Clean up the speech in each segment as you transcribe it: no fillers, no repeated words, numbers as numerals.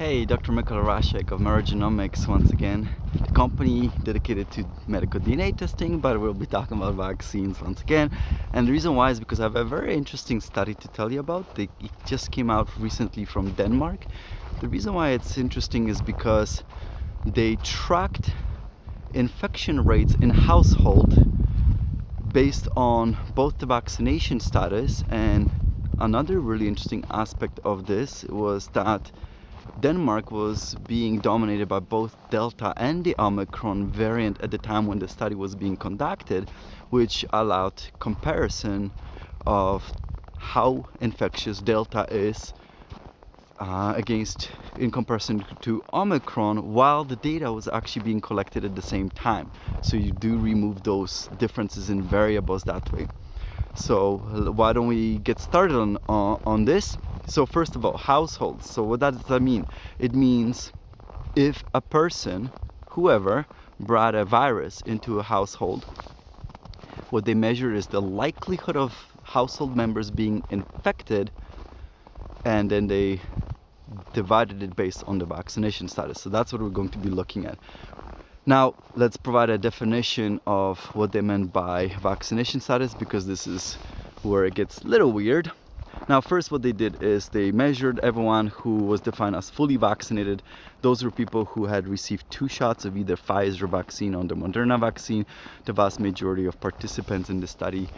Hey, Dr. Mikolaj Raszek of Genomics once again, the company dedicated to medical DNA testing, but we'll be talking about vaccines once again. And the reason why is because I have a very interesting study to tell you about. It just came out recently from Denmark. The reason why it's interesting is because they tracked infection rates in household based on both the vaccination status, and another really interesting aspect of this was that Denmark was being dominated by both Delta and the Omicron variant at the time when the study was being conducted, which allowed comparison of how infectious Delta is in comparison to Omicron, while the data was actually being collected at the same time. So you do remove those differences in variables that way. So why don't we get started on this? So first of all, households. So what does that mean? It means if a person, whoever, brought a virus into a household, what they measure is the likelihood of household members being infected, and then they divided it based on the vaccination status. So that's what we're going to be looking at. Now, let's provide a definition of what they meant by vaccination status, because this is where it gets a little weird. Now, first what they did is they measured everyone who was defined as fully vaccinated. Those were people who had received 2 shots of either Pfizer vaccine or the Moderna vaccine. The vast majority of participants in the study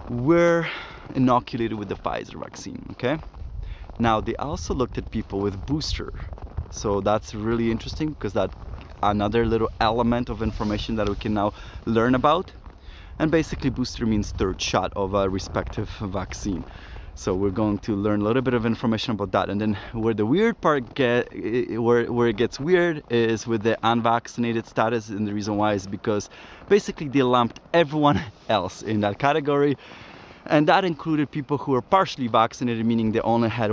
were inoculated with the Pfizer vaccine, okay? Now, they also looked at people with booster. So that's really interesting, because that's another little element of information that we can now learn about. And basically, booster means 3rd shot of a respective vaccine. So we're going to learn a little bit of information about that. And then where the weird part where it gets weird is with the unvaccinated status. And the reason why is because basically they lumped everyone else in that category. And that included people who were partially vaccinated, meaning they only had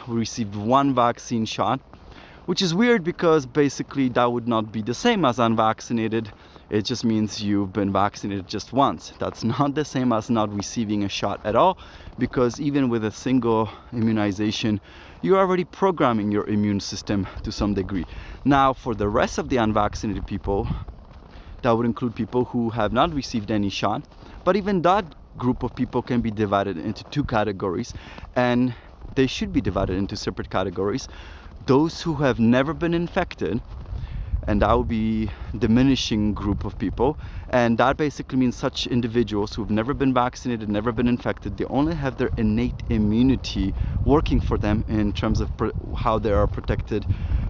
received one vaccine shot, which is weird because basically that would not be the same as unvaccinated. It just means you've been vaccinated just once. That's not the same as not receiving a shot at all, because even with a single immunization, you're already programming your immune system to some degree. Now, for the rest of the unvaccinated people, that would include people who have not received any shot, but even that group of people can be divided into 2 categories, and they should be divided into separate categories. Those who have never been infected, and that would be diminishing group of people, and that basically means such individuals who've never been vaccinated, never been infected. They only have their innate immunity working for them in terms of how they are protected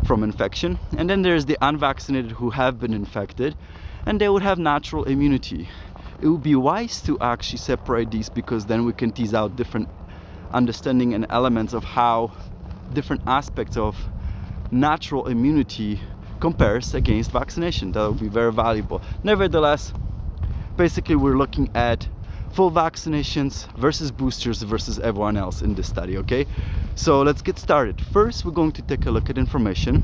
from infection. And then there's the unvaccinated who have been infected, and they would have natural immunity. It would be wise to actually separate these, because then we can tease out different understanding and elements of how different aspects of natural immunity compares against vaccination. That would be very valuable. Nevertheless, basically we're looking at full vaccinations versus boosters versus everyone else in this study, okay? So let's get started. First, we're going to take a look at information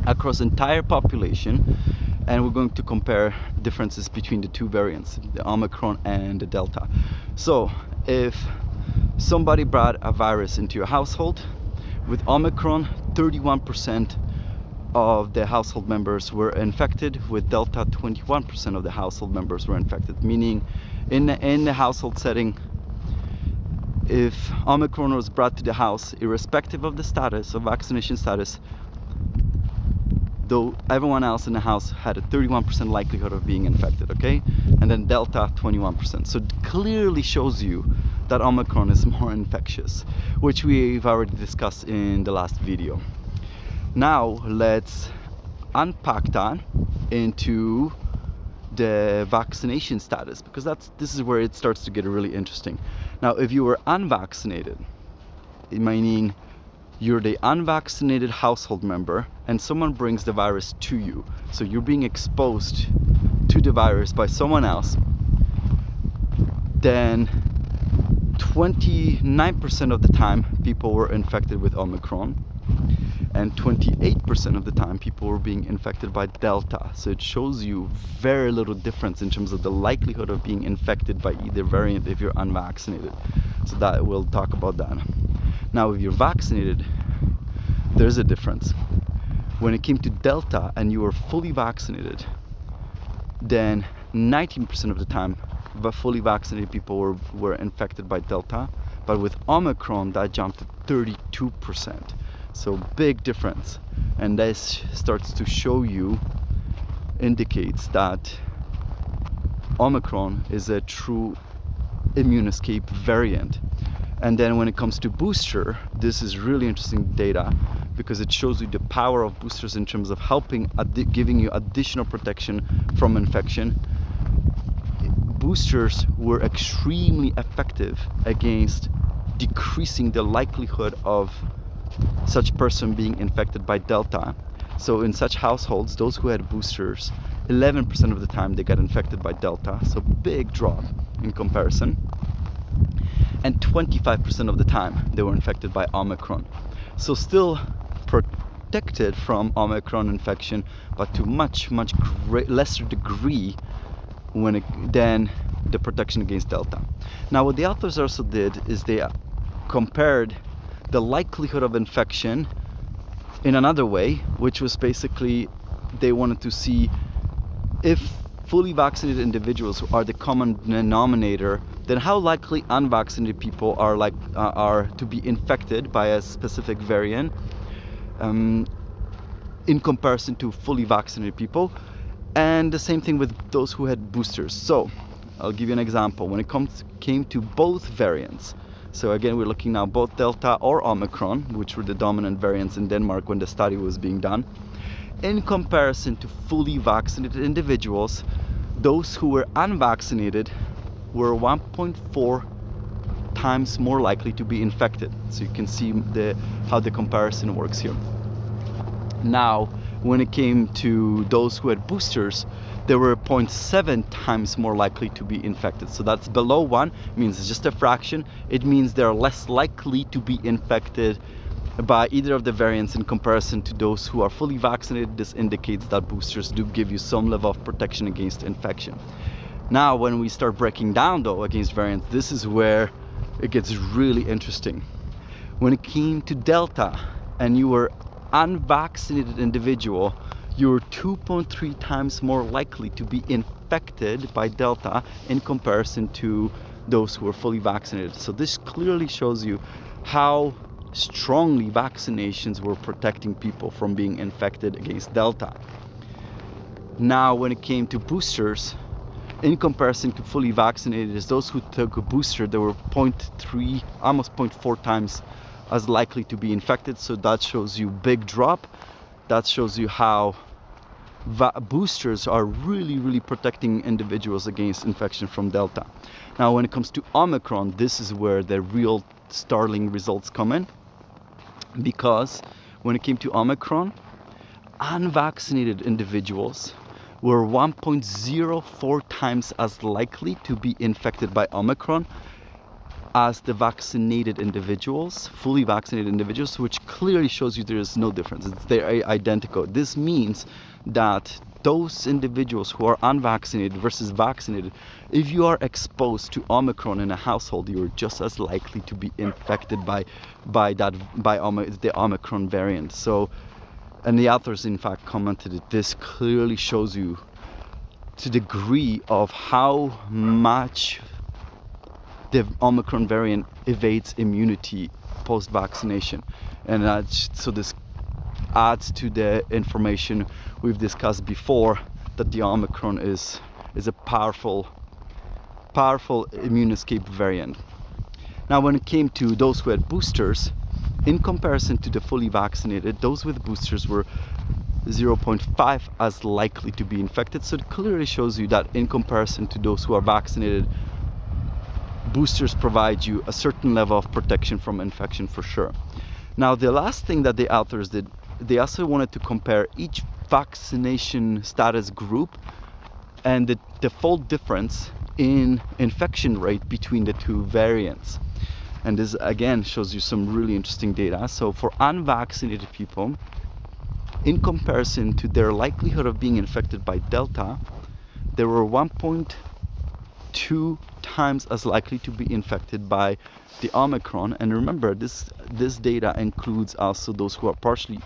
across entire population, and we're going to compare differences between the 2 variants, the Omicron and the Delta. So if somebody brought a virus into your household, with Omicron, 31% of the household members were infected. With Delta, 21% of the household members were infected, meaning in the household setting, if Omicron was brought to the house, irrespective of the status of vaccination status, though everyone else in the house had a 31% likelihood of being infected, okay? And then Delta, 21%. So it clearly shows you that Omicron is more infectious, which we've already discussed in the last video. Now let's unpack that into the vaccination status, because this is where it starts to get really interesting. Now, if you were unvaccinated, meaning you're the unvaccinated household member and someone brings the virus to you, so you're being exposed to the virus by someone else, then 29% of the time people were infected with Omicron, and 28% of the time people were being infected by Delta. So it shows you very little difference in terms of the likelihood of being infected by either variant if you're unvaccinated. So that we'll talk about that. Now, if you're vaccinated, there's a difference. When it came to Delta and you were fully vaccinated, then 19% of the time the fully vaccinated people were infected by Delta, but with Omicron that jumped to 32%. So big difference, and this starts to show you, indicates that Omicron is a true immune escape variant. And then when it comes to booster, this is really interesting data because it shows you the power of boosters in terms of helping, giving you additional protection from infection. Boosters were extremely effective against decreasing the likelihood of such person being infected by Delta. So in such households, those who had boosters, 11% of the time they got infected by Delta, so big drop in comparison. And 25% of the time they were infected by Omicron. So still protected from Omicron infection, but to much lesser degree than the protection against Delta. Now what the authors also did is they compared the likelihood of infection in another way, which was basically they wanted to see if fully vaccinated individuals are the common denominator, then how likely unvaccinated people are to be infected by a specific variant in comparison to fully vaccinated people, and the same thing with those who had boosters. So I'll give you an example. When it came to both variants, so again we're looking now both Delta or Omicron, which were the dominant variants in Denmark when the study was being done, in comparison to fully vaccinated individuals, those who were unvaccinated were 1.4 times more likely to be infected. So you can see how the comparison works here. Now, when it came to those who had boosters, they were 0.7 times more likely to be infected. So that's below 1, means it's just a fraction. It means they're less likely to be infected by either of the variants in comparison to those who are fully vaccinated. This indicates that boosters do give you some level of protection against infection. Now, when we start breaking down though against variants, this is where it gets really interesting. When it came to Delta and you were unvaccinated individual, you were 2.3 times more likely to be infected by Delta in comparison to those who were fully vaccinated. So this clearly shows you how strongly vaccinations were protecting people from being infected against Delta. Now, when it came to boosters, in comparison to fully vaccinated, those who took a booster, they were 0.3, almost 0.4 times as likely to be infected. So that shows you big drop. That shows you how boosters are really protecting individuals against infection from Delta. Now, when it comes to Omicron, this is where the real startling results come in, because when it came to Omicron, unvaccinated individuals were 1.04 times as likely to be infected by Omicron as the vaccinated individuals, fully vaccinated individuals, which clearly shows you there is no difference. They're identical. This means that those individuals who are unvaccinated versus vaccinated, if you are exposed to Omicron in a household, you're just as likely to be infected by the Omicron variant. So, and the authors in fact commented that this clearly shows you to the degree of how much the Omicron variant evades immunity post-vaccination. And so this adds to the information we've discussed before, that the Omicron is a powerful immune escape variant. Now, when it came to those who had boosters, in comparison to the fully vaccinated, those with boosters were 0.5 as likely to be infected. So it clearly shows you that in comparison to those who are vaccinated, boosters provide you a certain level of protection from infection for sure. Now, the last thing that the authors did, they also wanted to compare each vaccination status group and the default difference in infection rate between the two variants. And this again shows you some really interesting data. So for unvaccinated people, in comparison to their likelihood of being infected by Delta, there were 1.4 2 times as likely to be infected by the Omicron. And remember, this data includes also those who are partially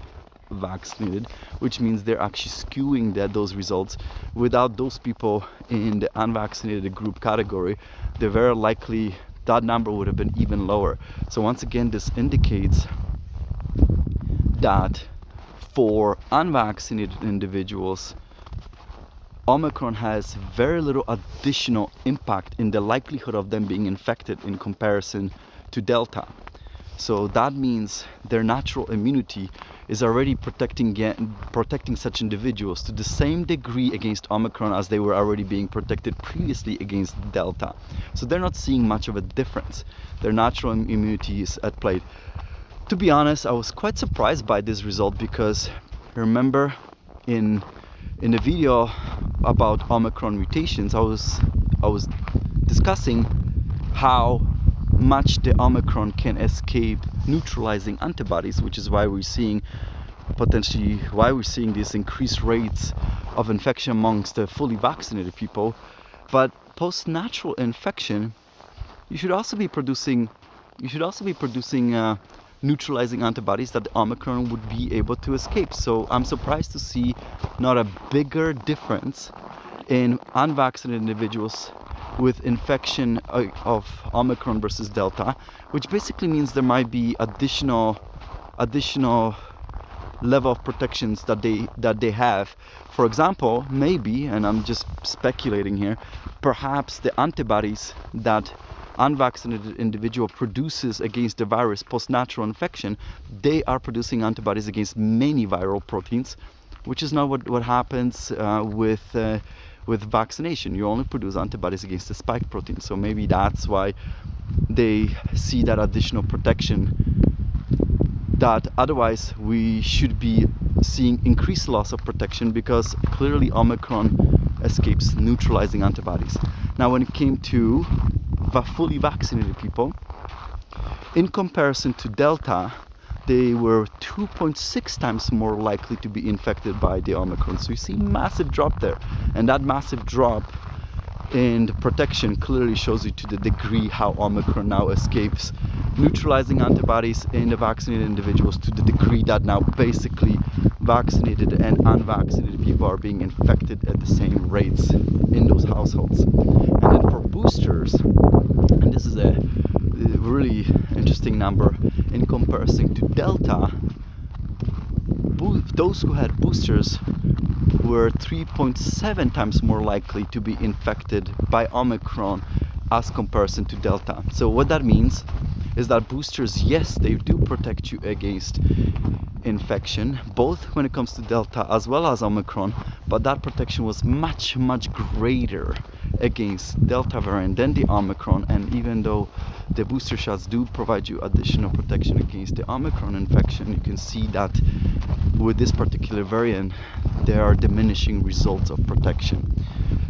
vaccinated, which means they're actually skewing those results. Without those people in the unvaccinated group category, they're very likely that number would have been even lower. So once again, this indicates that for unvaccinated individuals, Omicron has very little additional impact in the likelihood of them being infected in comparison to Delta. So that means their natural immunity is already protecting such individuals to the same degree against Omicron as they were already being protected previously against Delta. So they're not seeing much of a difference. Their natural immunity is at play. To be honest, I was quite surprised by this result, because remember in the video about Omicron mutations, I was discussing how much the Omicron can escape neutralizing antibodies, which is why we're seeing these increased rates of infection amongst the fully vaccinated people. But post natural infection, you should also be producing neutralizing antibodies that the Omicron would be able to escape. So I'm surprised to see not a bigger difference in unvaccinated individuals with infection of Omicron versus Delta, which basically means there might be additional level of protections that they have. For example, maybe, and I'm just speculating here, perhaps the antibodies that unvaccinated individual produces against the virus post-natural infection, they are producing antibodies against many viral proteins, which is not what happens with vaccination. You only produce antibodies against the spike protein. So maybe that's why they see that additional protection, that otherwise we should be seeing increased loss of protection, because clearly Omicron escapes neutralizing antibodies. Now, when it came to fully vaccinated people, in comparison to Delta, they were 2.6 times more likely to be infected by the Omicron. So you see massive drop there, and that massive drop in the protection clearly shows you to the degree how Omicron now escapes neutralizing antibodies in the vaccinated individuals, to the degree that now basically vaccinated and unvaccinated people are being infected at the same rates in those households. And then for boosters, and this is a really interesting number, in comparison to Delta, those who had boosters were 3.7 times more likely to be infected by Omicron as comparison to Delta. So what that means is that boosters, yes, they do protect you against infection, both when it comes to Delta as well as Omicron, but that protection was much greater against Delta variant than the Omicron. And even though the booster shots do provide you additional protection against the Omicron infection, you can see that with this particular variant there are diminishing results of protection.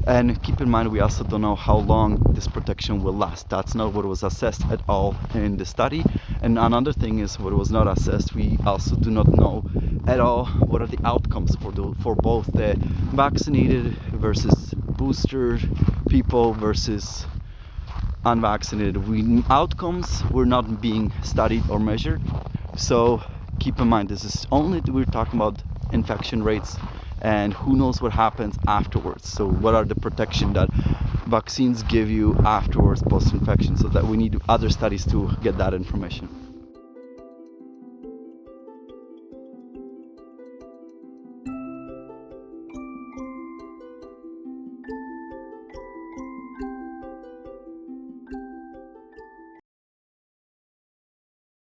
And keep in mind, we also don't know how long this protection will last. That's not what was assessed at all in the study. And another thing is, what was not assessed, we also do not know at all what are the outcomes for both the vaccinated versus booster people versus unvaccinated. Outcomes were not being studied or measured. So keep in mind, this is only, we're talking about infection rates, and who knows what happens afterwards. So what are the protection that vaccines give you afterwards, post-infection? So that we need other studies to get that information.